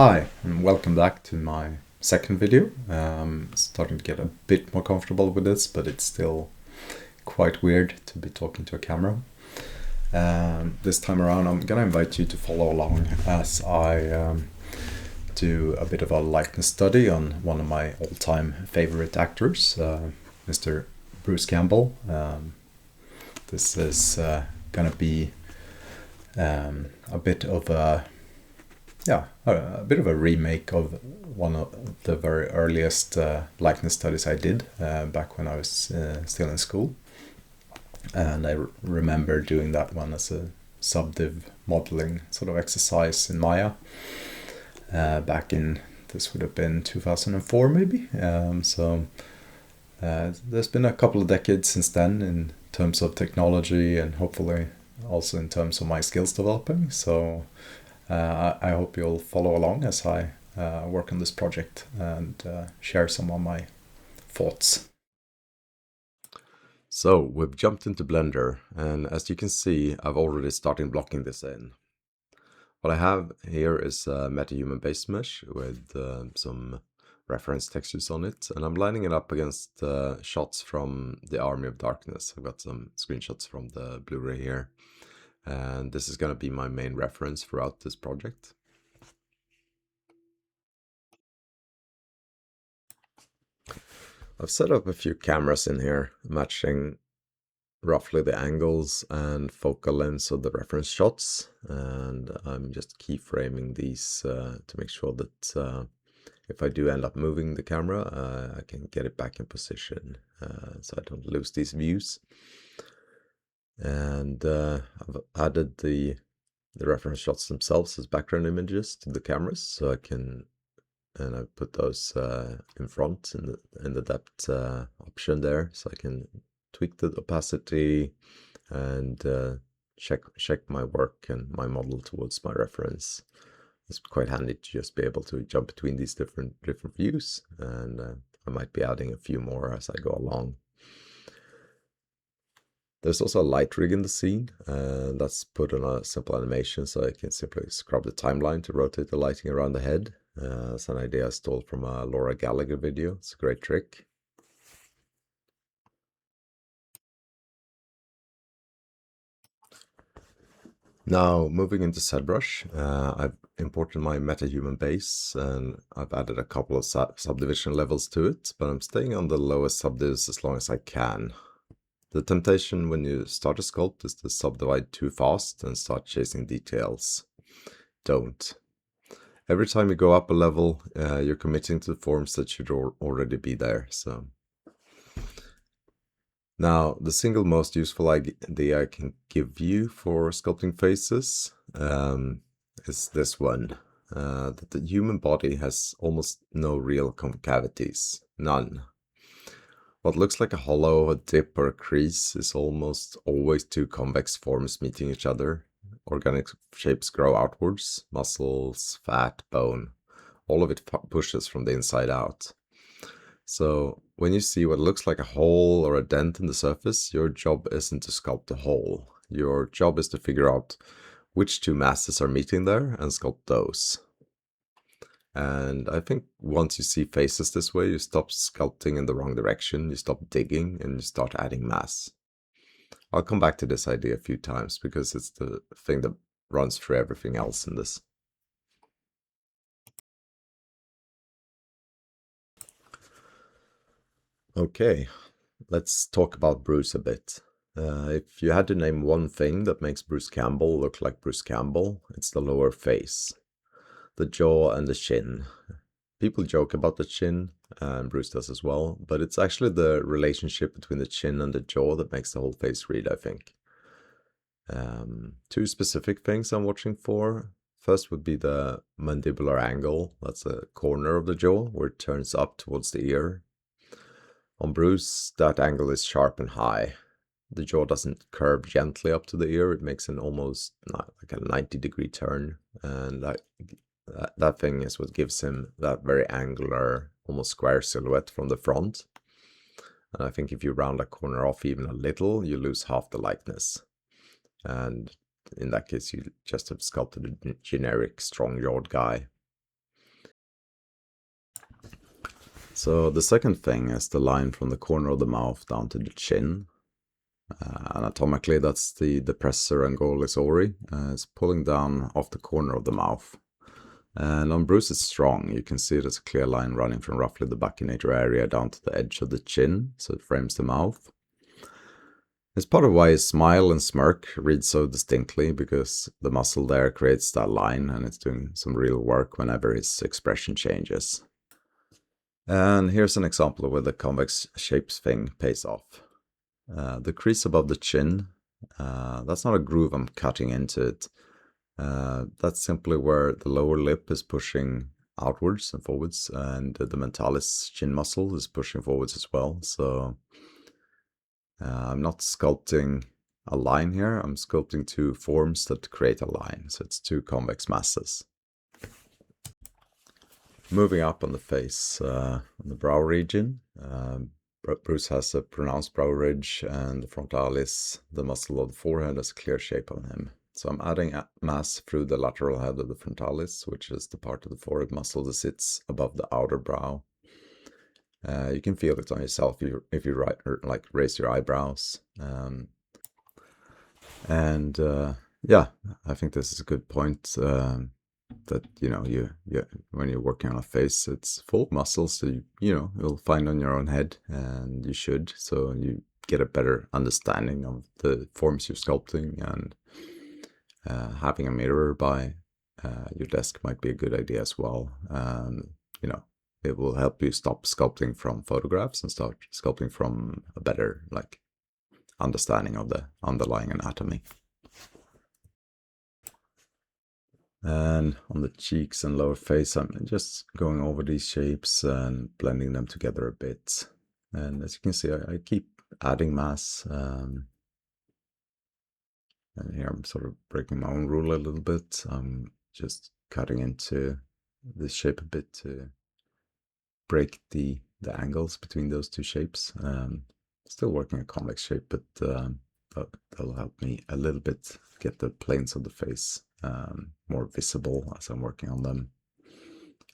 Hi, and welcome back to my second video. Starting to get a bit more comfortable with this, but it's still quite weird to be talking to a camera. This time around, I'm gonna invite you to follow along as I do a bit of a likeness study on one of my all-time favorite actors, Mr. Bruce Campbell. This is gonna be a bit of a bit of a remake of one of the very earliest likeness studies I did back when I was still in school. And I remember doing that one as a subdiv modeling sort of exercise in Maya back in, this would have been 2004 maybe. There's been a couple of decades since then in terms of technology and hopefully also in terms of my skills developing. So I hope you'll follow along as I work on this project and share some of my thoughts. So we've jumped into Blender, and as you can see, I've already started blocking this in. What I have here is a MetaHuman base mesh with some reference textures on it, and I'm lining it up against shots from the Army of Darkness. I've got some screenshots from the Blu-ray here. And this is going to be my main reference throughout this project. I've set up a few cameras in here, matching roughly the angles and focal lengths of the reference shots. And I'm just keyframing these to make sure that if I do end up moving the camera, I can get it back in position so I don't lose these views. And I've added the reference shots themselves as background images to the cameras, so I can, and I've put those in front in the depth option there, so I can tweak the opacity and check my work and my model towards my reference. It's quite handy to just be able to jump between these different views, and I might be adding a few more as I go along. There's also a light rig in the scene, and that's put on a simple animation, so I can simply scrub the timeline to rotate the lighting around the head. It's an idea I stole from a Laura Gallagher video. It's a great trick. Now, moving into ZBrush, I've imported my MetaHuman base, and I've added a couple of subdivision levels to it, but I'm staying on the lowest subdivs as long as I can. The temptation when you start a sculpt is to subdivide too fast and start chasing details. Don't. Every time you go up a level, you're committing to forms that should already be there. So now, the single most useful idea I can give you for sculpting faces is this one. That the human body has almost no real concavities. None. What looks like a hollow, a dip, or a crease is almost always two convex forms meeting each other. Organic shapes grow outwards, muscles, fat, bone. All of it pushes from the inside out. So when you see what looks like a hole or a dent in the surface, your job isn't to sculpt the hole. Your job is to figure out which two masses are meeting there and sculpt those. And I think once you see faces this way, you stop sculpting in the wrong direction, you stop digging, and you start adding mass. I'll come back to this idea a few times because it's the thing that runs through everything else in this. Okay, let's talk about Bruce a bit. If you had to name one thing that makes Bruce Campbell look like Bruce Campbell, it's the lower face. The jaw and the chin. People joke about the chin, and Bruce does as well, but it's actually the relationship between the chin and the jaw that makes the whole face read, I think. Two specific things I'm watching for. First would be the mandibular angle. That's the corner of the jaw where it turns up towards the ear. On Bruce, that angle is sharp and high. The jaw doesn't curve gently up to the ear. It makes an almost like a 90-degree turn, and that thing is what gives him that very angular, almost square silhouette from the front. And I think if you round a corner off even a little, you lose half the likeness. And in that case, you just have sculpted a generic, strong-jawed guy. So the second thing is the line from the corner of the mouth down to the chin. Anatomically, that's the depressor angulis ori. It's pulling down off the corner of the mouth. And on Bruce, it's strong. You can see there's a clear line running from roughly the bacchinator area down to the edge of the chin, so it frames the mouth. It's part of why his smile and smirk read so distinctly, because the muscle there creates that line, and it's doing some real work whenever his expression changes. And here's an example of where the convex shapes thing pays off. The crease above the chin, that's not a groove I'm cutting into it. That's simply where the lower lip is pushing outwards and forwards, and the mentalis chin muscle is pushing forwards as well. So I'm not sculpting a line here, I'm sculpting two forms that create a line. So it's two convex masses. Moving up on the face, on the brow region, Bruce has a pronounced brow ridge, and the frontalis, the muscle of the forehead, has a clear shape on him. So I'm adding mass through the lateral head of the frontalis, which is the part of the forehead muscle that sits above the outer brow. You can feel it on yourself if you raise your eyebrows. Yeah, I think this is a good point. That when you're working on a face, it's full of muscles, so you'll find on your own head, and you should, so you get a better understanding of the forms you're sculpting. And having a mirror by your desk might be a good idea as well. It will help you stop sculpting from photographs and start sculpting from a better understanding of the underlying anatomy. And on the cheeks and lower face, I'm just going over these shapes and blending them together a bit. And as you can see, I keep adding mass. And here I'm sort of breaking my own rule a little bit. I'm just cutting into this shape a bit to break the angles between those two shapes. Still working a convex shape, but that'll help me a little bit get the planes of the face more visible as I'm working on them.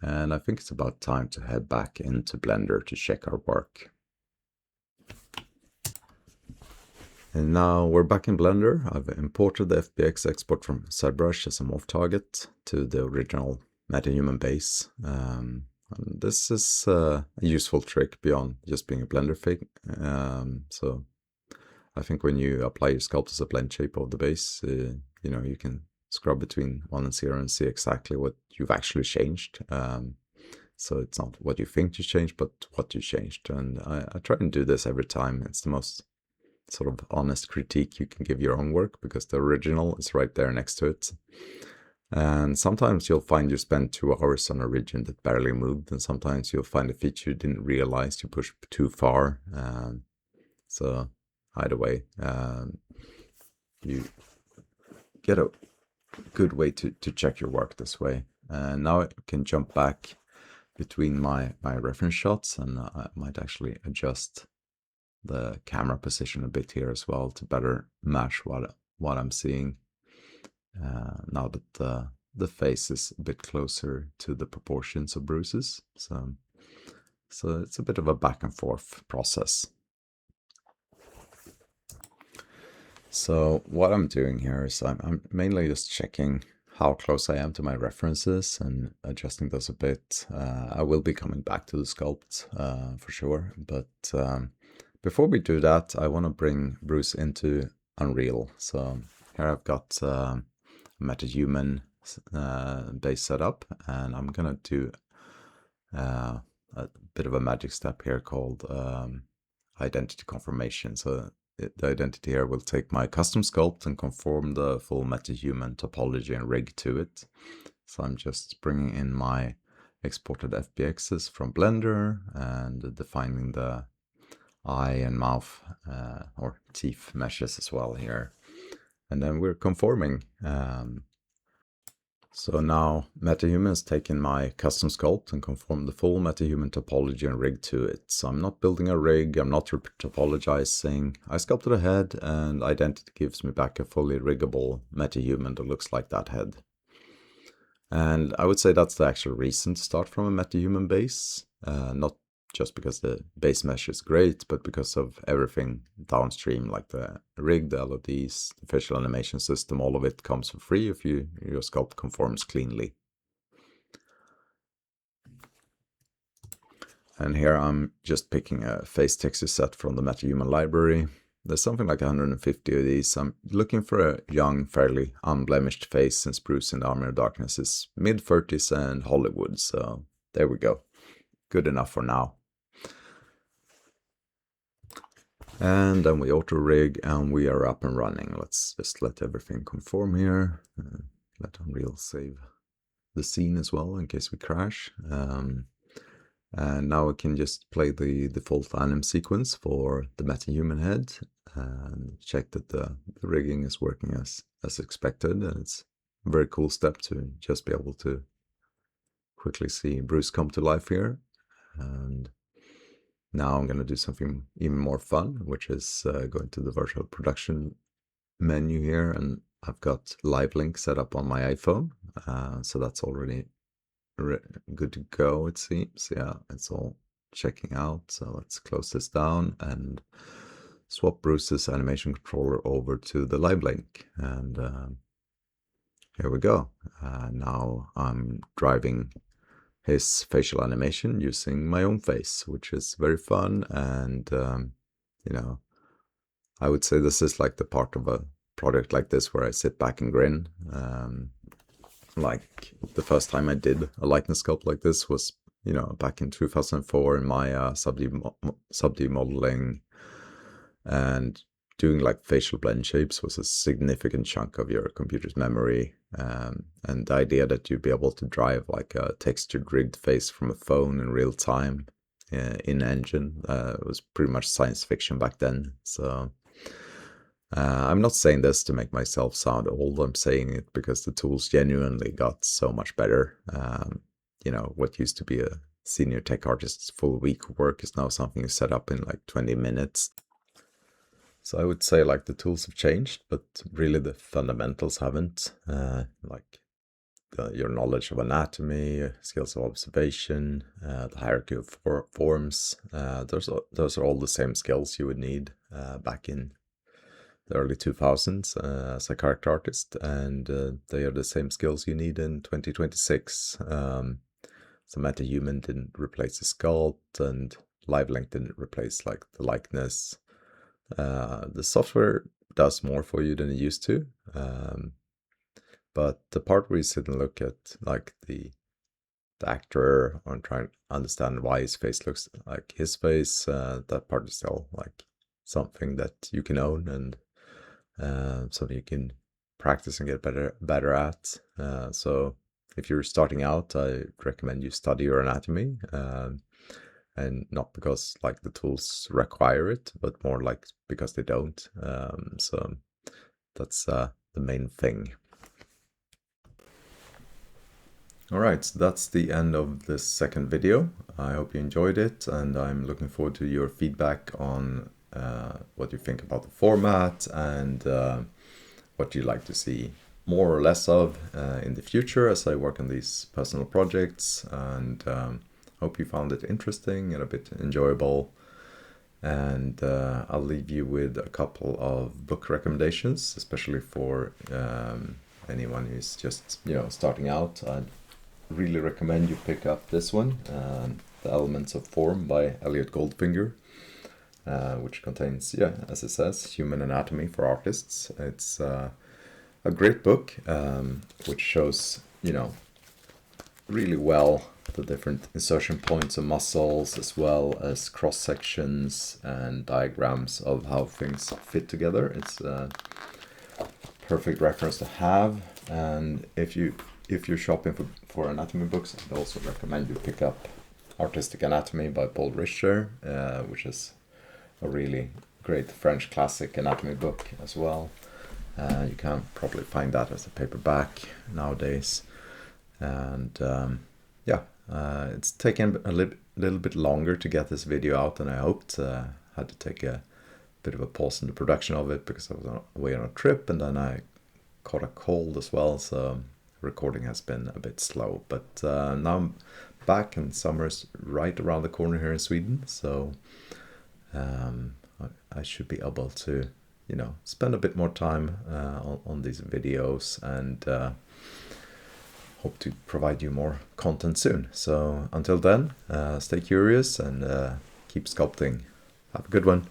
And I think it's about time to head back into Blender to check our work. And now we're back in Blender. I've imported the FBX export from ZBrush as a morph target to the original MetaHuman base. And this is a useful trick beyond just being a Blender thing. So I think when you apply your sculpt as a blend shape of the base, you can scrub between 1 and 0 and see exactly what you've actually changed. So it's not what you think you changed, but what you changed. And I try and do this every time. It's the most sort of honest critique you can give your own work, because the original is right there next to it. And sometimes you'll find you spend 2 hours on a region that barely moved, and sometimes you'll find a feature you didn't realize you pushed too far. So either way, you get a good way to check your work this way. And now I can jump back between my reference shots, and I might actually adjust the camera position a bit here as well to better match what I'm seeing. Now that the face is a bit closer to the proportions of Bruce's, so it's a bit of a back and forth process. So what I'm doing here is I'm mainly just checking how close I am to my references and adjusting those a bit. I will be coming back to the sculpt for sure, but before we do that, I want to bring Bruce into Unreal. So here I've got MetaHuman base setup, and I'm gonna do a bit of a magic step here called identity confirmation. So the identity here will take my custom sculpt and conform the full MetaHuman topology and rig to it. So I'm just bringing in my exported FBXs from Blender and defining the eye and mouth or teeth meshes as well here. And then we're conforming. So now MetaHuman has taken my custom sculpt and conformed the full MetaHuman topology and rig to it. So I'm not building a rig, I'm not topologizing. I sculpted a head, and identity gives me back a fully riggable MetaHuman that looks like that head. And I would say that's the actual reason to start from a MetaHuman base, not just because the base mesh is great, but because of everything downstream, like the rig, the LODs, the facial animation system, all of it comes for free if your sculpt conforms cleanly. And here I'm just picking a face texture set from the MetaHuman library. There's something like 150 of these. I'm looking for a young, fairly unblemished face, since Bruce in the Army of Darkness is mid-30s and Hollywood, so there we go. Good enough for now. And then we auto rig and we are up and running. Let's just let everything conform here. Let Unreal save the scene as well in case we crash. And now we can just play the default anim sequence for the MetaHuman head and check that the rigging is working as expected. And it's a very cool step to just be able to quickly see Bruce come to life here. And now I'm going to do something even more fun, which is go into the virtual production menu here, and I've got Live Link set up on my iPhone, so that's already good to go, it seems. Yeah, it's all checking out. So let's close this down and swap Bruce's animation controller over to the Live Link, and here we go. Now I'm driving his facial animation using my own face, which is very fun. And you know, I would say this is like the part of a project like this where I sit back and grin. Like the first time I did a likeness sculpt like this was, you know, back in 2004 in my sub-D modeling, and doing like facial blend shapes was a significant chunk of your computer's memory. And the idea that you'd be able to drive like a textured rigged face from a phone in real time in engine was pretty much science fiction back then. So I'm not saying this to make myself sound old. I'm saying it because the tools genuinely got so much better. You know, what used to be a senior tech artist's full week of work is now something you set up in like 20 minutes. So I would say like the tools have changed, but really the fundamentals haven't. Like your knowledge of anatomy, skills of observation, the hierarchy of forms. Those are all the same skills you would need back in the early 2000s as a character artist, and they are the same skills you need in 2026. So MetaHuman didn't replace the sculpt, and LiveLink didn't replace like the likeness. The software does more for you than it used to, but the part where you sit and look at like the actor and try and understand why his face looks like his face, that part is still like something that you can own, and something you can practice and get better at. So if you're starting out, I recommend you study your anatomy, and not because like the tools require it, but more like because they don't. So that's the main thing. All right, so that's the end of this second video. I hope you enjoyed it, and I'm looking forward to your feedback on what you think about the format, and what you'd like to see more or less of in the future as I work on these personal projects. And hope you found it interesting and a bit enjoyable. And I'll leave you with a couple of book recommendations, especially for anyone who's just, you know, starting out. I'd really recommend you pick up this one, The Elements of Form by Elliot Goldfinger, which contains, yeah, as it says, human anatomy for artists. It's a great book, which shows, you know, really well the different insertion points of muscles, as well as cross sections and diagrams of how things fit together. It's a perfect reference to have. And if you're shopping for anatomy books, I'd also recommend you pick up Artistic Anatomy by Paul Richter, which is a really great French classic anatomy book as well. You can probably find that as a paperback nowadays. And yeah, it's taken a little bit longer to get this video out than I hoped. Had to take a bit of a pause in the production of it because I was away on a trip, and then I caught a cold as well, so recording has been a bit slow. But now I'm back, and summer's right around the corner here in Sweden. So I should be able to, spend a bit more time on these videos, and hope to provide you more content soon. So until then, stay curious and keep sculpting. Have a good one.